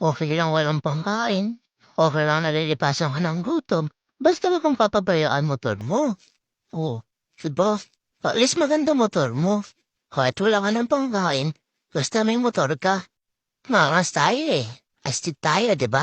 okey lang walang pangkain, okey lang nalilipasan ka ng gutom, basta wag mong papabayaan motor mo. Oh, 'di ba? At least maganda motor mo, kahit wala ka ng pangkain, basta may motor ka. Maangas tayo, eh, astig tayo, 'di ba?